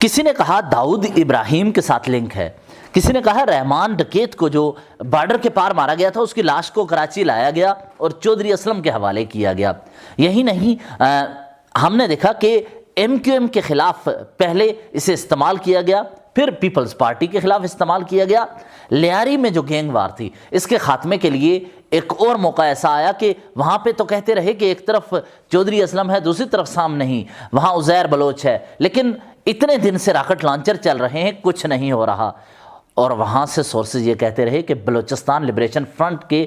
کسی نے کہا داؤد ابراہیم کے ساتھ لنک ہے، کسی نے کہا رحمان ڈکیت کو جو بارڈر کے پار مارا گیا تھا اس کی لاش کو کراچی لایا گیا اور چودھری اسلم کے حوالے کیا گیا۔ یہی نہیں، ہم نے دیکھا کہ ایم کیو ایم کے خلاف پہلے اسے استعمال کیا گیا، پھر پیپلز پارٹی کے خلاف استعمال کیا گیا۔ لیاری میں جو گینگ وار تھی اس کے خاتمے کے لیے ایک اور موقع ایسا آیا کہ وہاں پہ تو کہتے رہے کہ ایک طرف چودھری اسلم ہے، دوسری طرف سام نہیں، وہاں عزیر بلوچ ہے، لیکن اتنے دن سے راکٹ لانچر چل رہے ہیں، کچھ نہیں ہو رہا۔ اور وہاں سے سورسز یہ کہتے رہے کہ بلوچستان لبریشن فرنٹ کے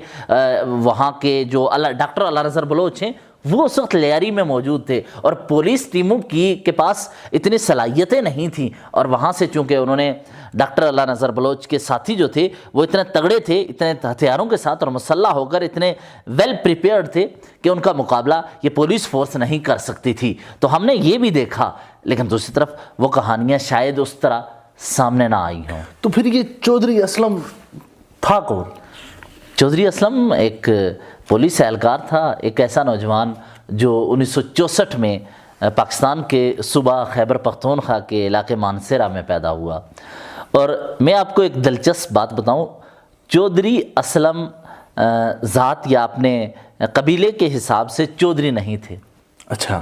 وہاں کے جو ڈاکٹر اللہ نذر بلوچ ہیں وہ اس وقت لیاری میں موجود تھے، اور پولیس ٹیموں کے پاس اتنی صلاحیتیں نہیں تھیں، اور وہاں سے چونکہ انہوں نے ڈاکٹر اللہ نذر بلوچ کے ساتھی جو تھے وہ اتنے تگڑے تھے، اتنے ہتھیاروں کے ساتھ اور مسلح ہو کر اتنے ویل پریپیئرڈ تھے کہ ان کا مقابلہ یہ پولیس فورس نہیں کر سکتی تھی۔ تو ہم نے یہ بھی دیکھا، لیکن دوسری طرف وہ کہانیاں شاید اس طرح سامنے نہ آئی ہوں۔ تو پھر یہ چودھری اسلم تھا کون؟ چودھری اسلم ایک پولیس اہلکار تھا، ایک ایسا نوجوان جو 1964 میں پاکستان کے صوبہ خیبر پختونخوا کے علاقے مانسہرہ میں پیدا ہوا۔ اور میں آپ کو ایک دلچسپ بات بتاؤں، چودھری اسلم ذات یا اپنے قبیلے کے حساب سے چودھری نہیں تھے۔ اچھا،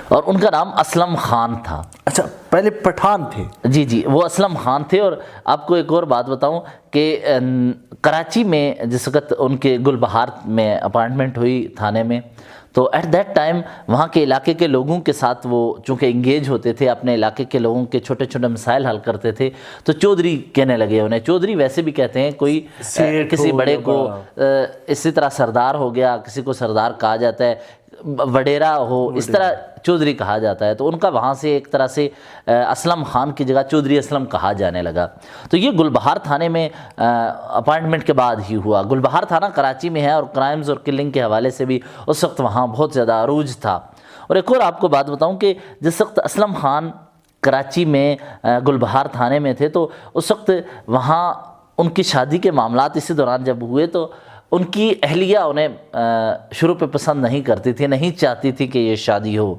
اور ان کا نام اسلم خان تھا۔ اچھا، پہلے پٹھان تھے؟ جی، وہ اسلم خان تھے۔ اور آپ کو ایک اور بات بتاؤں کہ کراچی میں جس وقت ان کے گل بہار میں اپائنٹمنٹ ہوئی تھانے میں، تو ایٹ دیٹ ٹائم وہاں کے علاقے کے لوگوں کے ساتھ وہ چونکہ انگیج ہوتے تھے، اپنے علاقے کے لوگوں کے چھوٹے چھوٹے مسائل حل کرتے تھے، تو چودھری کہنے لگے انہیں۔ چودھری ویسے بھی کہتے ہیں کوئی کسی بڑے کو اسی طرح سردار ہو گیا، کسی کو سردار کہا جاتا ہے، وڈیرا ہو، اس طرح چودھری کہا جاتا ہے۔ تو ان کا وہاں سے ایک طرح سے اسلم خان کی جگہ چودھری اسلم کہا جانے لگا۔ تو یہ گلبہار تھانے میں اپائنٹمنٹ کے بعد ہی ہوا۔ گلبہار تھانہ کراچی میں ہے، اور کرائمز اور کلنگ کے حوالے سے بھی اس وقت وہاں بہت زیادہ عروج تھا۔ اور ایک اور آپ کو بات بتاؤں کہ جس وقت اسلم خان کراچی میں گلبہار تھانے میں تھے تو اس وقت وہاں ان کی شادی کے معاملات اسی دوران جب ہوئے تو ان کی اہلیہ انہیں شروع پہ پسند نہیں کرتی تھی، نہیں چاہتی تھی کہ یہ شادی ہو۔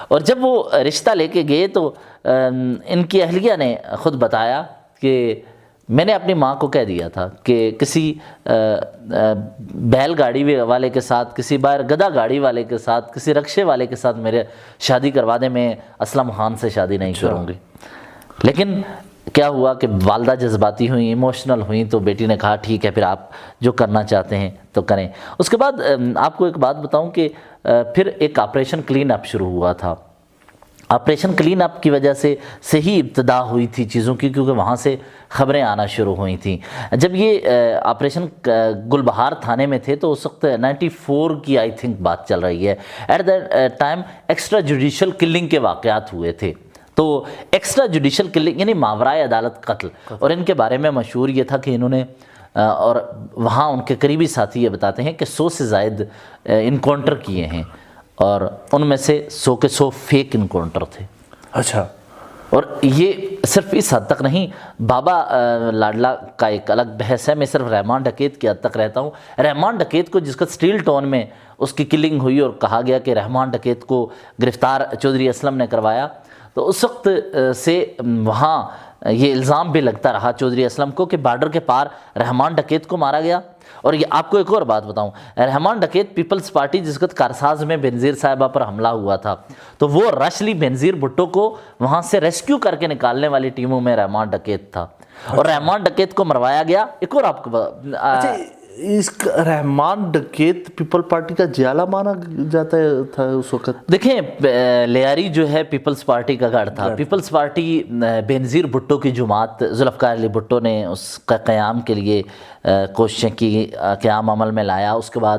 اور جب وہ رشتہ لے کے گئے تو ان کی اہلیہ نے خود بتایا کہ میں نے اپنی ماں کو کہہ دیا تھا کہ کسی بیل گاڑی والے کے ساتھ، کسی بار گدا گاڑی والے کے ساتھ، کسی رکشے والے کے ساتھ میرے شادی کروا دیں، میں اسلم خان سے شادی نہیں کروں گی۔ لیکن کیا ہوا کہ والدہ جذباتی ہوئیں، ایموشنل ہوئیں، تو بیٹی نے کہا ٹھیک ہے، پھر آپ جو کرنا چاہتے ہیں تو کریں۔ اس کے بعد آپ کو ایک بات بتاؤں کہ پھر ایک آپریشن کلین اپ شروع ہوا تھا۔ آپریشن کلین اپ کی وجہ سے صحیح ابتدا ہوئی تھی چیزوں کی، کیونکہ وہاں سے خبریں آنا شروع ہوئی تھیں۔ جب یہ آپریشن گلبہار تھانے میں تھے تو اس وقت 94 کی آئی تھنک بات چل رہی ہے۔ At that time extra judicial killing کے واقعات ہوئے تھے۔ تو ایکسٹرا جوڈیشل کلنگ یعنی ماورائے عدالت قتل، اور ان کے بارے میں مشہور یہ تھا کہ انہوں نے اور وہاں ان کے قریبی ساتھی یہ بتاتے ہیں کہ 100 سے زائد انکاؤنٹر کیے ہیں، اور ان میں سے 100 کے 100 فیک انکاؤنٹر تھے۔ اچھا، اور یہ صرف اس حد تک نہیں، بابا لاڈلا کا ایک الگ بحث ہے، میں صرف رحمان ڈکیت کی حد تک رہتا ہوں۔ رحمان ڈکیت کو جس کا سٹیل ٹاؤن میں اس کی کلنگ ہوئی اور کہا گیا کہ رحمان ڈکیت کو گرفتار چودھری اسلم نے کروایا، تو اس وقت سے وہاں یہ الزام بھی لگتا رہا چودھری اسلم کو کہ بارڈر کے پار رحمان ڈکیت کو مارا گیا۔ اور یہ آپ کو ایک اور بات بتاؤں، رحمان ڈکیت پیپلز پارٹی جس وقت کارساز میں بینظیر صاحبہ پر حملہ ہوا تھا تو وہ رشلی بینظیر بھٹو کو وہاں سے ریسکیو کر کے نکالنے والی ٹیموں میں رحمان ڈکیت تھا، اور رحمان ڈکیت کو مروایا گیا۔ ایک اور آپ کو اس رحمان ڈکیت پیپل پارٹی کا جیالہ مانا جاتا تھا اس وقت؟ دیکھیں، لیاری جو ہے پیپلز پارٹی کا گڑھ تھا۔ پیپلز پارٹی بینظیر بھٹو کی جماعت، ذوالفقار علی بھٹو نے اس کا قیام کے لیے کوششیں کی، قیام عمل میں لایا۔ اس کے بعد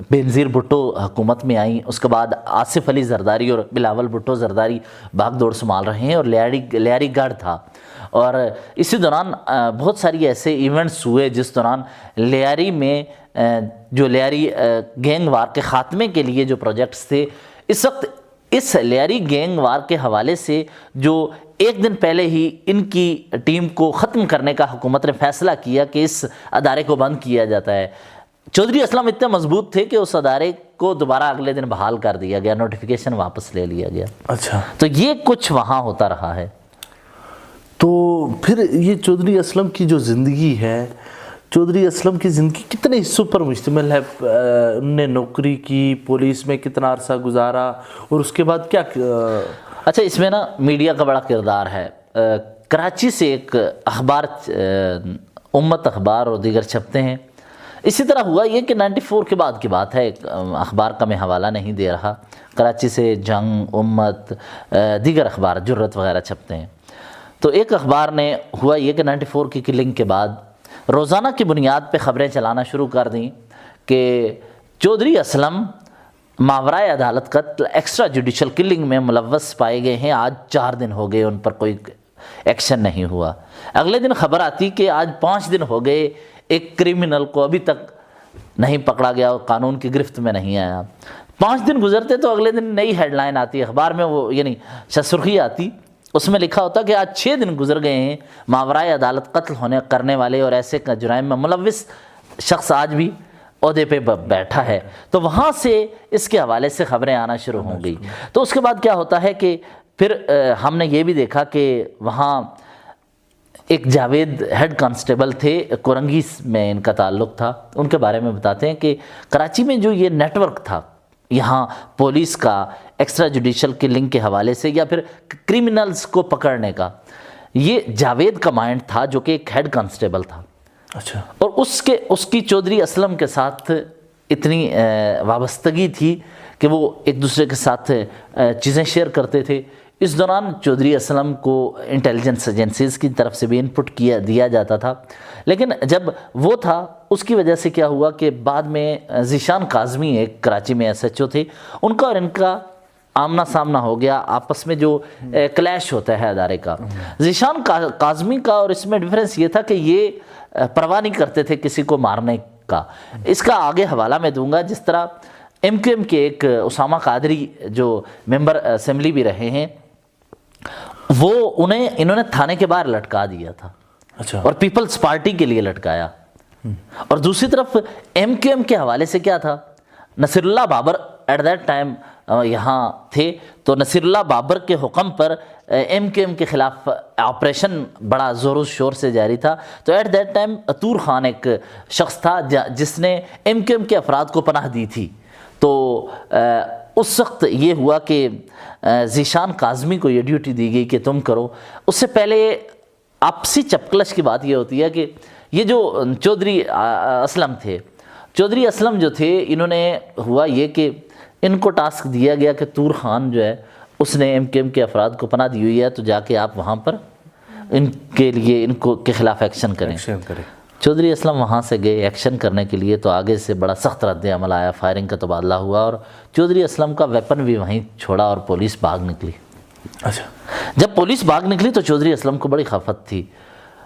بینظیر بھٹو حکومت میں آئیں، اس کے بعد آصف علی زرداری اور بلاول بھٹو زرداری بھاگ دوڑ سنبھال رہے ہیں، اور لیاری گڑھ تھا۔ اور اسی دوران بہت ساری ایسے ایونٹس ہوئے جس دوران لیاری میں جو لیاری گینگ وار کے خاتمے کے لیے جو پروجیکٹس تھے، اس وقت اس لیاری گینگ وار کے حوالے سے جو ایک دن پہلے ہی ان کی ٹیم کو ختم کرنے کا حکومت نے فیصلہ کیا کہ اس ادارے کو بند کیا جاتا ہے، چودھری اسلم اتنے مضبوط تھے کہ اس ادارے کو دوبارہ اگلے دن بحال کر دیا گیا, نوٹیفیکیشن واپس لے لیا گیا. اچھا, تو یہ کچھ وہاں ہوتا رہا ہے. تو پھر یہ چودھری اسلم کی جو زندگی ہے, چودھری اسلم کی زندگی کتنے حصوں پر مشتمل ہے؟ انہوں نے نوکری کی, پولیس میں کتنا عرصہ گزارا, اور اس کے بعد کیا؟ اچھا, اس میں نا میڈیا کا بڑا کردار ہے. کراچی سے ایک اخبار, امت اخبار اور دیگر چھپتے ہیں. اسی طرح ہوا یہ کہ 94 کے بعد کی بات ہے, اخبار کا میں حوالہ نہیں دے رہا, کراچی سے جنگ, امت, دیگر اخبار, جرت وغیرہ چھپتے ہیں. تو ایک اخبار نے ہوا یہ کہ 94 کی کلنگ کے بعد روزانہ کی بنیاد پہ خبریں چلانا شروع کر دیں کہ چودھری اسلم ماورائے عدالت قتل, ایکسٹرا جوڈیشل کلنگ میں ملوث پائے گئے ہیں. آج 4 دن ہو گئے ان پر کوئی ایکشن نہیں ہوا. اگلے دن خبر آتی کہ آج 5 دن ہو گئے, ایک کریمنل کو ابھی تک نہیں پکڑا گیا اور قانون کی گرفت میں نہیں آیا. 5 دن گزرتے تو اگلے دن نئی ہیڈ لائن آتی اخبار میں, وہ یعنی سرخی آتی, اس میں لکھا ہوتا کہ آج 6 دن گزر گئے ہیں, ماورائے عدالت قتل کرنے والے اور ایسے جرائم میں ملوث شخص آج بھی عہدے پہ بیٹھا ہے. تو وہاں سے اس کے حوالے سے خبریں آنا شروع ہو گئی. تو اس کے بعد کیا ہوتا ہے کہ پھر ہم نے یہ بھی دیکھا کہ وہاں ایک جاوید ہیڈ کانسٹیبل تھے, کورنگی میں ان کا تعلق تھا. ان کے بارے میں بتاتے ہیں کہ کراچی میں جو یہ نیٹ ورک تھا یہاں پولیس کا ایکسٹرا جوڈیشل کلنگ کے حوالے سے یا پھر کریمنلز کو پکڑنے کا, یہ جاوید کا مائنڈ تھا جو کہ ایک ہیڈ کانسٹیبل تھا. اچھا, اور اس کی چودھری اسلم کے ساتھ اتنی وابستگی تھی کہ وہ ایک دوسرے کے ساتھ چیزیں شیئر کرتے تھے. اس دوران چودھری اسلم کو انٹیلیجنس ایجنسیز کی طرف سے بھی انپٹ دیا جاتا تھا. لیکن جب وہ تھا, اس کی وجہ سے کیا ہوا کہ بعد میں ذیشان کاظمی ایک کراچی میں SHO تھے, ان کا اور ان کا آمنا سامنا ہو گیا, آپس میں جو کلیش ہوتا ہے ادارے کا. ذیشان کاظمی کا اور اس میں ڈیفرنس یہ تھا کہ یہ پرواہ نہیں کرتے تھے کسی کو مارنے کا. اس کا آگے حوالہ میں دوں گا. جس طرح MQM کے ایک اسامہ قادری جو ممبر اسمبلی بھی رہے ہیں, وہ انہوں نے تھانے کے باہر لٹکا دیا تھا. اچھا, اور پیپلز پارٹی کے لیے لٹکایا. اور دوسری طرف MQM کے حوالے سے کیا تھا, نصیر اللہ بابر ایٹ دیٹ ٹائم یہاں تھے, تو نصیر اللہ بابر کے حکم پر MQM کے خلاف آپریشن بڑا زور و شور سے جاری تھا. تو ایٹ دیٹ ٹائم عطور خان ایک شخص تھا جس نے MQM کے افراد کو پناہ دی تھی. تو اس وقت یہ ہوا کہ ذیشان کاظمی کو یہ ڈیوٹی دی گئی کہ تم کرو. اس سے پہلے آپسی چپکلش کی بات یہ ہوتی ہے کہ یہ جو چودھری اسلم تھے, چودھری اسلم جو تھے, انہوں نے ہوا یہ کہ ان کو ٹاسک دیا گیا کہ طور خان جو ہے اس نے MQM کے افراد کو پناہ دی ہوئی ہے, تو جا کے آپ وہاں پر ان کے لیے ان کو کے خلاف ایکشن کریں. چودھری اسلم وہاں سے گئے ایکشن کرنے کے لیے, تو آگے سے بڑا سخت رد عمل آیا, فائرنگ کا تبادلہ ہوا اور چودھری اسلم کا ویپن بھی وہیں چھوڑا اور پولیس بھاگ نکلی. اچھا, جب پولیس بھاگ نکلی تو چودھری اسلم کو بڑی خفت تھی,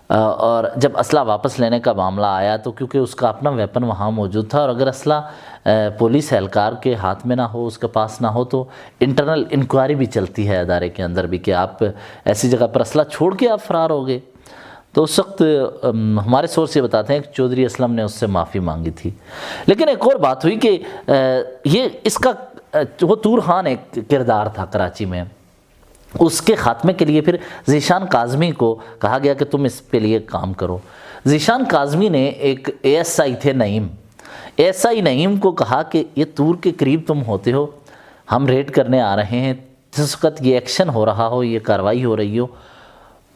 اور جب اسلحہ واپس لینے کا معاملہ آیا تو کیونکہ اس کا اپنا ویپن وہاں موجود تھا, اور اگر اسلحہ پولیس اہلکار کے ہاتھ میں نہ ہو, اس کے پاس نہ ہو, تو انٹرنل انکوائری بھی چلتی ہے ادارے کے اندر بھی کہ آپ ایسی جگہ پر اسلحہ چھوڑ کے آپ فرار ہو گئے. تو اس وقت ہمارے سورس یہ بتاتے ہیں کہ چودھری اسلم نے اس سے معافی مانگی تھی. لیکن ایک اور بات ہوئی کہ یہ اس کا وہ طور خان ایک کردار تھا کراچی میں, اس کے خاتمے کے لیے پھر ذیشان کاظمی کو کہا گیا کہ تم اس پہ لیے کام کرو. ذیشان کاظمی نے ایک ASI تھے نعیم, ASI نعیم کو کہا کہ یہ طور کے قریب تم ہوتے ہو, ہم ریڈ کرنے آ رہے ہیں, جس وقت یہ ایکشن ہو رہا ہو, یہ کارروائی ہو رہی ہو,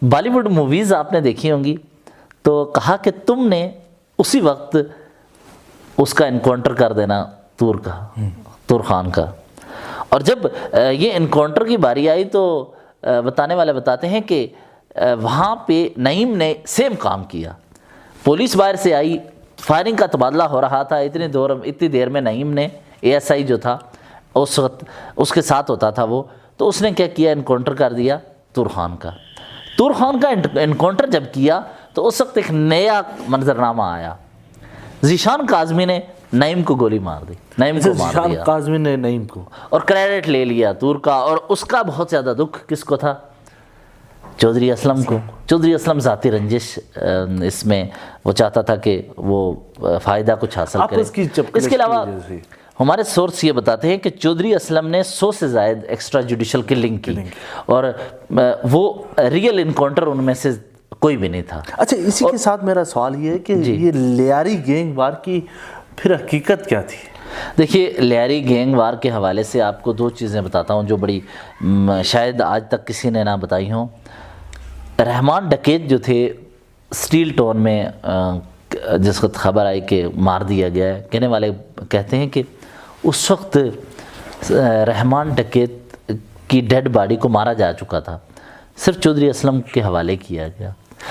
بالی ووڈ موویز آپ نے دیکھی ہوں گی, تو کہا کہ تم نے اسی وقت اس کا انکاؤنٹر کر دینا طور خان کا. اور جب یہ انکاؤنٹر کی باری آئی تو بتانے والے بتاتے ہیں کہ وہاں پہ نعیم نے سیم کام کیا. پولیس باہر سے آئی, فائرنگ کا تبادلہ ہو رہا تھا, اتنی دیر میں نعیم نے ASI جو تھا اس وقت اس کے ساتھ ہوتا تھا وہ, تو اس نے کیا کیا, انکاؤنٹر کر دیا طور خان کا. طور خان کا انکاؤنٹر جب کیا تو اس وقت ایک نیا منظرنامہ آیا, ذیشان کاظمی نے نعیم کو گولی مار دی, نعیم کو مار دیا, ذیشان کاظمی نے نعیم کو, اور کریڈٹ لے لیا طور کا. اور اس کا بہت زیادہ دکھ کس کو تھا, چودھری اسلم کو. چودھری اسلم ذاتی رنجش اس میں وہ چاہتا تھا کہ وہ فائدہ کچھ حاصل کرے۔ اس کے علاوہ ہمارے سورس یہ بتاتے ہیں کہ چودھری اسلم نے 100 سے زائد ایکسٹرا جوڈیشل کلنگ کی، اور وہ ریئل انکاؤنٹر ان میں سے کوئی بھی نہیں تھا۔ اچھا، اسی کے ساتھ میرا سوال یہ ہے کہ یہ لیاری گینگ وار کی پھر حقیقت کیا تھی؟ دیکھیے، لیاری گینگ وار کے حوالے سے آپ کو 2 چیزیں بتاتا ہوں جو بڑی شاید آج تک کسی نے نہ بتائی ہوں۔ رحمان ڈکیت جو تھے سٹیل ٹاؤن میں جس وقت خبر آئی کہ مار دیا گیا ہے، کہنے والے کہتے ہیں کہ اس وقت رحمان ڈکیت کی ڈیڈ باڈی کو مارا جا چکا تھا، صرف چودھری اسلم کے حوالے کیا گیا۔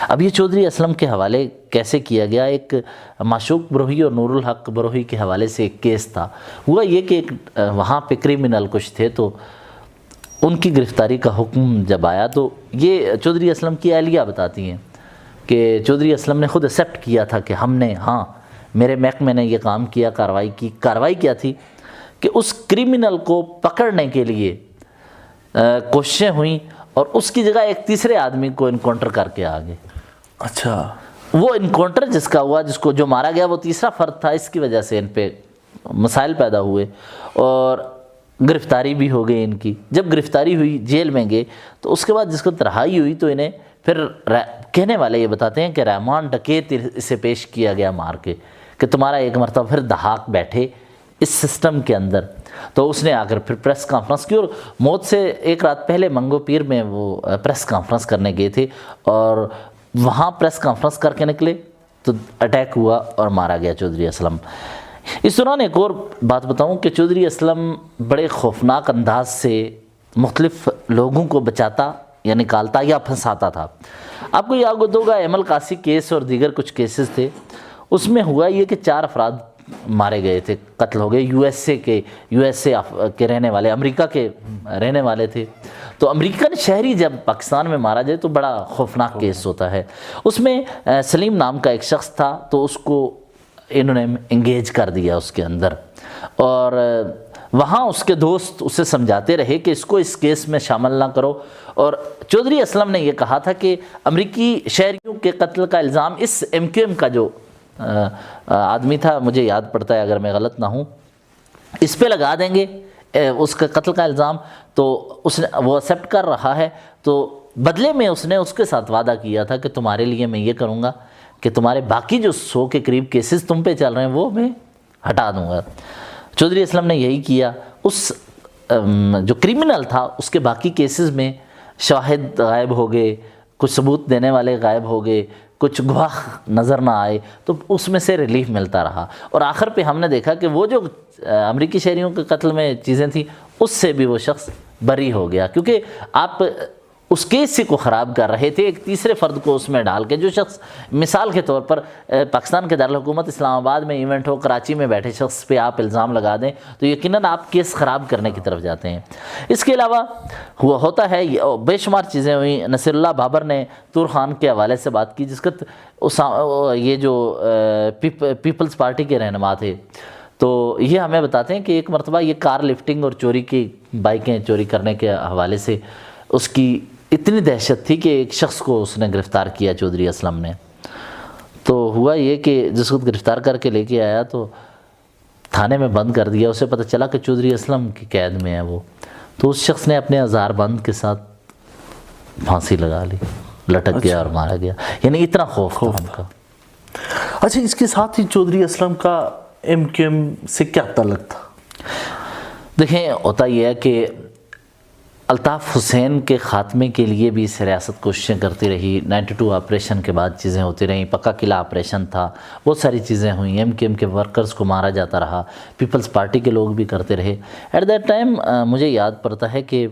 اب یہ چودھری اسلم کے حوالے کیسے کیا گیا؟ ایک معشوق بروہی اور نور الحق بروہی کے حوالے سے ایک کیس تھا۔ ہوا یہ کہ وہاں پہ کریمنل کچھ تھے، تو ان کی گرفتاری کا حکم جب آیا تو یہ چودھری اسلم کی اہلیہ بتاتی ہیں کہ چودھری اسلم نے خود ایکسیپٹ کیا تھا کہ ہم نے، ہاں میرے محکمے نے یہ کام کیا، کارروائی کی۔ کارروائی کیا تھی کہ اس کریمنل کو پکڑنے کے لیے کوششیں ہوئیں، اور اس کی جگہ ایک تیسرے آدمی کو انکاؤنٹر کر کے آگے۔ اچھا، وہ انکاؤنٹر جس کا ہوا، جس کو جو مارا گیا، وہ تیسرا فرد تھا۔ اس کی وجہ سے ان پہ مسائل پیدا ہوئے اور گرفتاری بھی ہو گئی ان کی۔ جب گرفتاری ہوئی، جیل میں گئے، تو اس کے بعد جس کو رہائی ہوئی تو انہیں پھر کہنے والے یہ بتاتے ہیں کہ رحمان ڈکیت اسے پیش کیا گیا مار کے کہ تمہارا ایک مرتبہ پھر دھاک بیٹھے اس سسٹم کے اندر۔ تو اس نے آ کر پھر پریس کانفرنس کی، اور موت سے ایک رات پہلے منگو پیر میں وہ پریس کانفرنس کرنے گئے تھے، اور وہاں پریس کانفرنس کر کے نکلے تو اٹیک ہوا اور مارا گیا چودھری اسلم۔ اس دوران ایک اور بات بتاؤں کہ چودھری اسلم بڑے خوفناک انداز سے مختلف لوگوں کو بچاتا یا نکالتا یا پھنساتا تھا۔ آپ کو یاد ہوگا ایمل قاسی کیس اور دیگر کچھ کیسز تھے، اس میں ہوا یہ کہ 4 افراد مارے گئے تھے، قتل ہو گئے، یو ایس اے کے رہنے والے، امریکہ کے رہنے والے تھے۔ تو امریکن شہری جب پاکستان میں مارا جائے تو بڑا خوفناک کیس ہوتا ہے۔ اس میں سلیم نام کا ایک شخص تھا، تو اس کو انہوں نے انگیج کر دیا اس کے اندر، اور وہاں اس کے دوست اسے سمجھاتے رہے کہ اس کو اس کیس میں شامل نہ کرو، اور چودھری اسلم نے یہ کہا تھا کہ امریکی شہریوں کے قتل کا الزام اس ایم کیو ایم کا جو آدمی تھا، مجھے یاد پڑتا ہے اگر میں غلط نہ ہوں، اس پہ لگا دیں گے اس کا قتل کا الزام۔ تو اس نے وہ ایکسیپٹ کر رہا ہے، تو بدلے میں اس نے اس کے ساتھ وعدہ کیا تھا کہ تمہارے لیے میں یہ کروں گا کہ تمہارے باقی جو 100 کے قریب کیسز تم پہ چل رہے ہیں وہ میں ہٹا دوں گا۔ چودھری اسلم نے یہی کیا۔ اس جو کریمنل تھا اس کے باقی کیسز میں شواہد غائب ہو گئے، کچھ ثبوت دینے والے غائب ہو گئے، کچھ گواہ نظر نہ آئے، تو اس میں سے ریلیف ملتا رہا، اور آخر پہ ہم نے دیکھا کہ وہ جو امریکی شہریوں کے قتل میں چیزیں تھیں اس سے بھی وہ شخص بری ہو گیا، کیونکہ آپ اس کیس کو خراب کر رہے تھے ایک تیسرے فرد کو اس میں ڈال کے، جو شخص مثال کے طور پر پاکستان کے دارالحکومت اسلام آباد میں ایونٹ ہو، کراچی میں بیٹھے شخص پہ آپ الزام لگا دیں تو یقیناً آپ کیس خراب کرنے کی طرف جاتے ہیں۔ اس کے علاوہ ہوتا ہے بے شمار چیزیں ہوئیں۔ نصیر اللہ بابر نے طور خان کے حوالے سے بات کی، جس کا یہ جو پیپلز پارٹی کے رہنما تھے، تو یہ ہمیں بتاتے ہیں کہ ایک مرتبہ یہ کار لفٹنگ اور چوری کی بائکیں چوری کرنے کے حوالے سے اس کی اتنی دہشت تھی کہ ایک شخص کو اس نے گرفتار کیا چودھری اسلم نے۔ تو ہوا یہ کہ جس کو گرفتار کر کے لے کے آیا تو تھانے میں بند کر دیا، اسے پتہ چلا کہ چودھری اسلم کی قید میں ہے وہ، تو اس شخص نے اپنے ہزار بند کے ساتھ پھانسی لگا لی، لٹک گیا اور مارا گیا، یعنی اتنا خوف تھا ان کا۔ اچھا، اس کے ساتھ ہی چودھری اسلم کا ایم کیو ایم سے کیا تعلق تھا؟ دیکھیں، ہوتا یہ ہے کہ الطاف حسین کے خاتمے کے لیے بھی اس ریاست کوششیں کرتی رہی۔ 92 آپریشن کے بعد چیزیں ہوتی رہیں، پکا قلعہ آپریشن تھا، بہت ساری چیزیں ہوئیں، ایم کیو ایم کے ورکرز کو مارا جاتا رہا، پیپلز پارٹی کے لوگ بھی کرتے رہے۔ ایٹ دیٹ ٹائم مجھے یاد پڑتا ہے کہ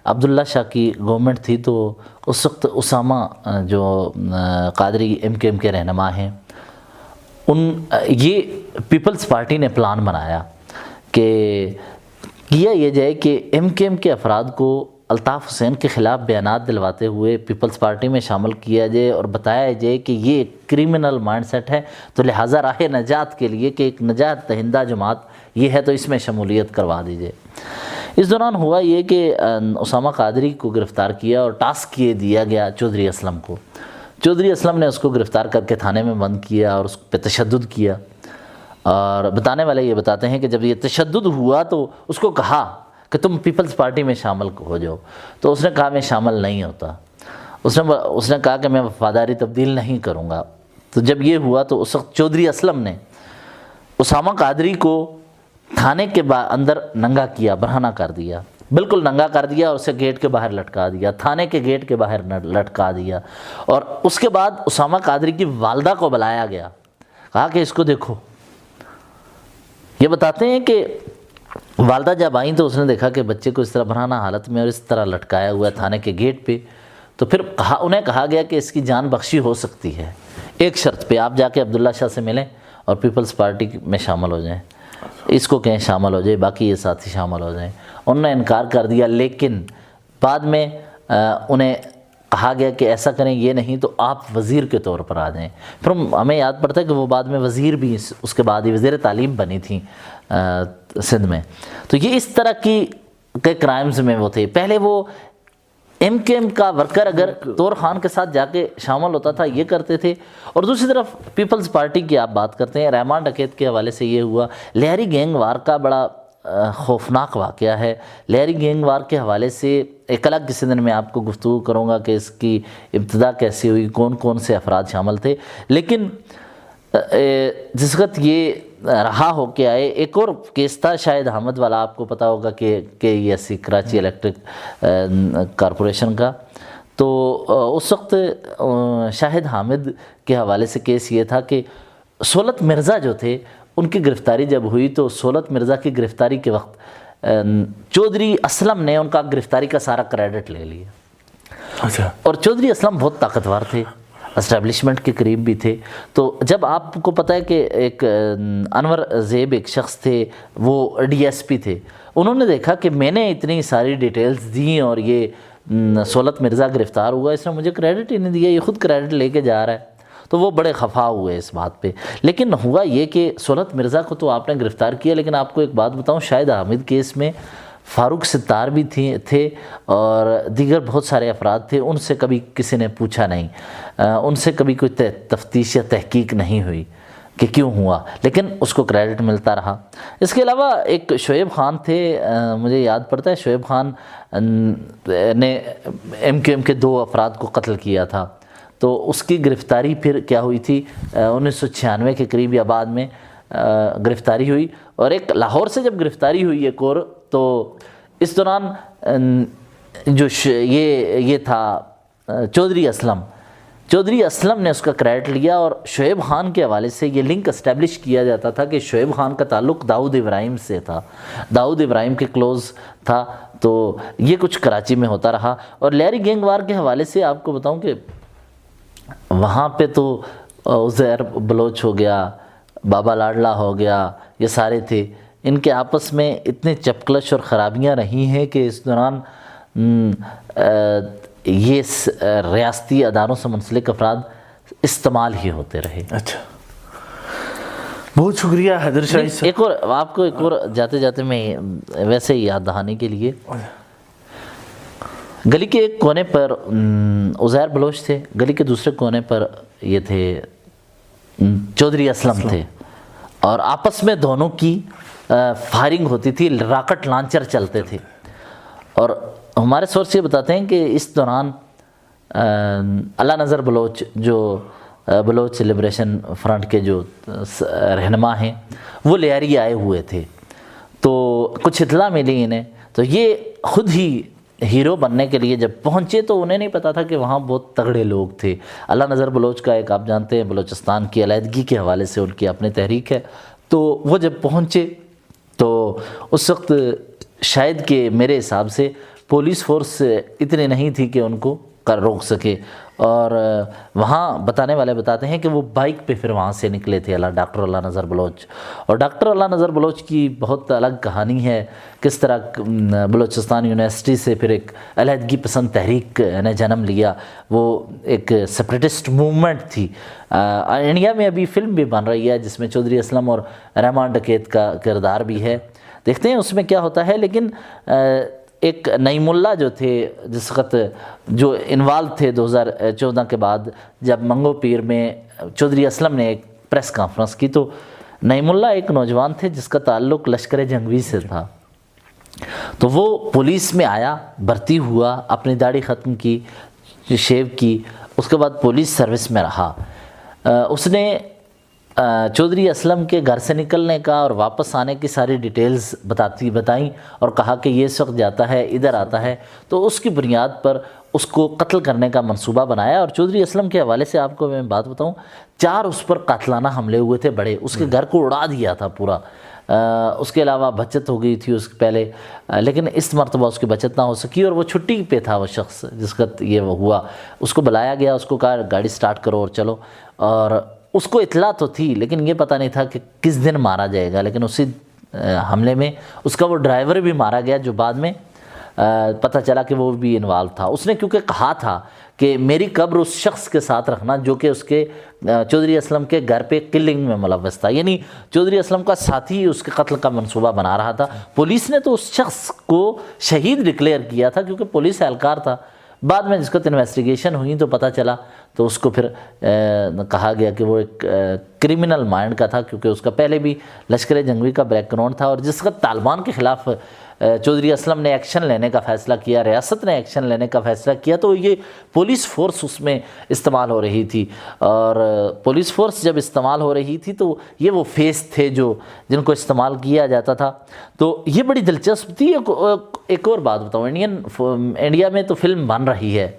عبداللہ شاہ کی گورنمنٹ تھی، تو اس وقت اسامہ جو قادری ایم کیو ایم کے رہنما ہیں، یہ پیپلز پارٹی نے پلان بنایا کہ کیا یہ جائے کہ ایم کیو ایم کے افراد کو الطاف حسین کے خلاف بیانات دلواتے ہوئے پیپلز پارٹی میں شامل کیا جائے اور بتایا جائے کہ یہ کرمنل مائنڈ سیٹ ہے، تو لہٰذا راہ نجات کے لیے کہ ایک نجات دہندہ جماعت یہ ہے تو اس میں شمولیت کروا دیجیے۔ اس دوران ہوا یہ کہ اسامہ قادری کو گرفتار کیا اور ٹاسک یہ دیا گیا چودھری اسلم کو. چودھری اسلم نے اس کو گرفتار کر کے تھانے میں بند کیا اور اس پہ تشدد کیا. اور بتانے والے یہ بتاتے ہیں کہ جب یہ تشدد ہوا تو اس کو کہا کہ تم پیپلز پارٹی میں شامل ہو جاؤ. تو اس نے کہا میں شامل نہیں ہوتا. اس نے کہا کہ میں وفاداری تبدیل نہیں کروں گا. تو جب یہ ہوا تو اس وقت چودھری اسلم نے اسامہ قادری کو تھانے کے اندر ننگا کیا، برہنہ کر دیا، بالکل ننگا کر دیا اور اسے گیٹ کے باہر لٹکا دیا، تھانے کے گیٹ کے باہر لٹکا دیا. اور اس کے بعد اسامہ قادری کی والدہ کو بلایا گیا، کہا کہ اس کو دیکھو. یہ بتاتے ہیں کہ والدہ جب آئیں تو اس نے دیکھا کہ بچے کو اس طرح برہنہ حالت میں اور اس طرح لٹکایا ہوا ہے تھانے کے گیٹ پہ. تو پھر انہیں کہا گیا کہ اس کی جان بخشی ہو سکتی ہے ایک شرط پہ، آپ جا کے عبداللہ شاہ سے ملیں اور پیپلز پارٹی میں شامل ہو جائیں، اس کو کہیں شامل ہو جائے، باقی یہ ساتھی شامل ہو جائیں. انہوں نے انکار کر دیا، لیکن بعد میں انہیں کہا گیا کہ ایسا کریں یہ نہیں تو آپ وزیر کے طور پر آ جائیں. پھر ہمیں یاد پڑتا ہے کہ وہ بعد میں وزیر بھی اس کے بعد ہی وزیر تعلیم بنی تھیں سندھ میں. تو یہ اس طرح کے کرائمز میں وہ تھے. پہلے وہ ایم کے ایم کا ورکر اگر طور خان کے ساتھ جا کے شامل ہوتا تھا یہ کرتے تھے. اور دوسری طرف پیپلز پارٹی کی آپ بات کرتے ہیں، رحمان ڈکیت کے حوالے سے یہ ہوا. لہری گینگ وار کا بڑا خوفناک واقعہ ہے. لہری گینگ وار کے حوالے سے ایک الگ کسی دن میں آپ کو گفتگو کروں گا کہ اس کی ابتدا کیسی ہوئی، کون کون سے افراد شامل تھے. لیکن جس وقت یہ رہا ہو کے آئے، ایک اور کیس تھا شاہد حامد والا، آپ کو پتہ ہوگا کہ KESC کراچی الیکٹرک کارپوریشن کا. تو اس وقت شاہد حامد کے حوالے سے کیس یہ تھا کہ سہولت مرزا جو تھے ان کی گرفتاری جب ہوئی تو سہولت مرزا کی گرفتاری کے وقت چودھری اسلم نے ان کا گرفتاری کا سارا کریڈٹ لے لیا. اچھا. اور چودھری اسلم بہت طاقتور تھے، اسٹیبلشمنٹ کے قریب بھی تھے. تو جب آپ کو پتہ ہے کہ ایک انور زیب ایک شخص تھے، وہ DSP تھے، انہوں نے دیکھا کہ میں نے اتنی ساری ڈیٹیلز دیں اور یہ سہولت مرزا گرفتار ہوا، اس نے مجھے کریڈٹ ہی نہیں دیا، یہ خود کریڈٹ لے کے جا رہا ہے. تو وہ بڑے خفا ہوئے اس بات پہ. لیکن ہوا یہ کہ سہولت مرزا کو تو آپ نے گرفتار کیا، لیکن آپ کو ایک بات بتاؤں، شاہد حامد کیس میں فاروق ستار بھی تھے اور دیگر بہت سارے افراد تھے. ان سے کبھی کسی نے پوچھا نہیں، ان سے کبھی کوئی تفتیش یا تحقیق نہیں ہوئی کہ کیوں ہوا، لیکن اس کو کریڈٹ ملتا رہا. اس کے علاوہ ایک شعیب خان تھے، مجھے یاد پڑتا ہے شعیب خان نے MKM کے 2 افراد کو قتل کیا تھا. تو اس کی گرفتاری پھر کیا ہوئی تھی 1996 کے قریب یا بعد میں گرفتاری ہوئی. اور ایک لاہور سے جب گرفتاری ہوئی ایک اور، تو اس دوران جو یہ تھا چودھری اسلم نے اس کا کریڈٹ لیا. اور شعیب خان کے حوالے سے یہ لنک اسٹیبلش کیا جاتا تھا کہ شعیب خان کا تعلق داؤد ابراہیم سے تھا، داؤد ابراہیم کے کلوز تھا. تو یہ کچھ کراچی میں ہوتا رہا. اور لہری گینگ وار کے حوالے سے آپ کو بتاؤں کہ وہاں پہ تو عزیر بلوچ ہو گیا، بابا لاڈلا ہو گیا، یہ سارے تھے. ان کے آپس میں اتنے چپکلش اور خرابیاں رہی ہیں کہ اس دوران یہ ریاستی اداروں سے منسلک افراد استعمال ہی ہوتے رہے. اچھا، بہت شکریہ حیدر شاہی صاحب. ایک اور آپ کو ایک اور جاتے جاتے میں ویسے ہی یاد دہانی کے لیے، گلی کے ایک کونے پر عزیر بلوچ تھے، گلی کے دوسرے کونے پر یہ تھے چودھری اسلم تھے. اور آپس میں دونوں کی فائرنگ ہوتی تھی، راکٹ لانچر چلتے تھے. اور ہمارے سورس یہ بتاتے ہیں کہ اس دوران اللہ نظر بلوچ جو بلوچ لبریشن فرنٹ کے جو رہنما ہیں وہ لیاری آئے ہوئے تھے. تو کچھ اطلاع ملی انہیں، تو یہ خود ہی ہیرو بننے کے لیے جب پہنچے تو انہیں نہیں پتا تھا کہ وہاں بہت تگڑے لوگ تھے. اللہ نظر بلوچ کا ایک آپ جانتے ہیں بلوچستان کی علیحدگی کے حوالے سے ان کی اپنی تحریک ہے. تو وہ جب پہنچے تو اس وقت شاید کہ میرے حساب سے پولیس فورس اتنی نہیں تھی کہ ان کو روک سکے. اور وہاں بتانے والے بتاتے ہیں کہ وہ بائک پہ پھر وہاں سے نکلے تھے ڈاکٹر اللہ نظر بلوچ. اور ڈاکٹر اللہ نظر بلوچ کی بہت الگ کہانی ہے، کس طرح بلوچستان یونیورسٹی سے پھر ایک علیحدگی پسند تحریک نے جنم لیا. وہ ایک سپریٹسٹ موومنٹ تھی. انڈیا میں ابھی فلم بھی بن رہی ہے جس میں چودھری اسلم اور رحمان ڈکیت کا کردار بھی ہے. دیکھتے ہیں اس میں کیا ہوتا ہے. لیکن ایک نعیم اللہ جو تھے جس وقت جو انوالو تھے 2014 کے بعد جب منگو پیر میں چودھری اسلم نے ایک پریس کانفرنس کی، تو نعیم اللہ ایک نوجوان تھے جس کا تعلق لشکر جنگوی سے تھا. تو وہ پولیس میں آیا، بھرتی ہوا، اپنی داڑھی ختم کی، شیو کی، اس کے بعد پولیس سروس میں رہا. اس نے چودھری اسلم کے گھر سے نکلنے کا اور واپس آنے کی ساری ڈیٹیلز بتائیں اور کہا کہ یہ اس وقت جاتا ہے، ادھر آتا ہے. تو اس کی بنیاد پر اس کو قتل کرنے کا منصوبہ بنایا. اور چودھری اسلم کے حوالے سے آپ کو میں بات بتاؤں، 4 اس پر قاتلانہ حملے ہوئے تھے بڑے، اس کے گھر کو اڑا دیا تھا پورا. اس کے علاوہ بچت ہو گئی تھی اس پہلے، لیکن اس مرتبہ اس کی بچت نہ ہو سکی اور وہ چھٹی پہ تھا. وہ شخص جس کا یہ ہوا، اس کو بلایا گیا، اس کو کہا گاڑی سٹارٹ کرو اور چلو. اور اس کو اطلاع تو تھی لیکن یہ پتہ نہیں تھا کہ کس دن مارا جائے گا. لیکن اسی حملے میں اس کا وہ ڈرائیور بھی مارا گیا جو بعد میں پتہ چلا کہ وہ بھی انوالو تھا. اس نے کیونکہ کہا تھا کہ میری قبر اس شخص کے ساتھ رکھنا جو کہ اس کے چودھری اسلم کے گھر پہ کلنگ میں ملوث تھا، یعنی چودھری اسلم کا ساتھی اس کے قتل کا منصوبہ بنا رہا تھا. پولیس نے تو اس شخص کو شہید ڈکلیئر کیا تھا کیونکہ پولیس اہلکار تھا. بعد میں جس کو انویسٹیگیشن ہوئی تو پتہ چلا تو اس کو پھر کہا گیا کہ وہ ایک کرمنل مائنڈ کا تھا کیونکہ اس کا پہلے بھی لشکر جنگوی کا بیک گراؤنڈ تھا. اور جس وقت طالبان کے خلاف چودھری اسلم نے ایکشن لینے کا فیصلہ کیا، ریاست نے ایکشن لینے کا فیصلہ کیا، تو یہ پولیس فورس اس میں استعمال ہو رہی تھی. اور پولیس فورس جب استعمال ہو رہی تھی تو یہ وہ فیس تھے جن کو استعمال کیا جاتا تھا. تو یہ بڑی دلچسپ تھی. ایک اور بات بتاؤں، انڈیا میں تو فلم بن رہی ہے.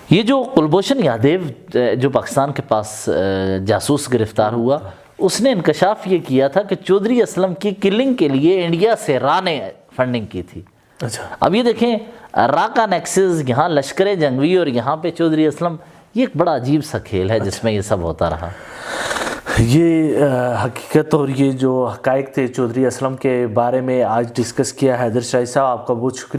یہ جو کلبھوشن یادیو جو پاکستان کے پاس جاسوس گرفتار ہوا، اس نے انکشاف یہ کیا تھا کہ چودھری اسلم کی کلنگ کے لیے انڈیا سے را نے فنڈنگ کی تھی. اچھا، اب یہ دیکھیں را کا نیکسس یہاں لشکر جنگوی اور یہاں پہ چودھری اسلم، یہ ایک بڑا عجیب سا کھیل ہے جس میں یہ سب ہوتا رہا. یہ حقیقت اور یہ جو حقائق تھے چودھری اسلم کے بارے میں آج ڈسکس کیا حیدر شاہی صاحب. آپ کا بہت شکریہ.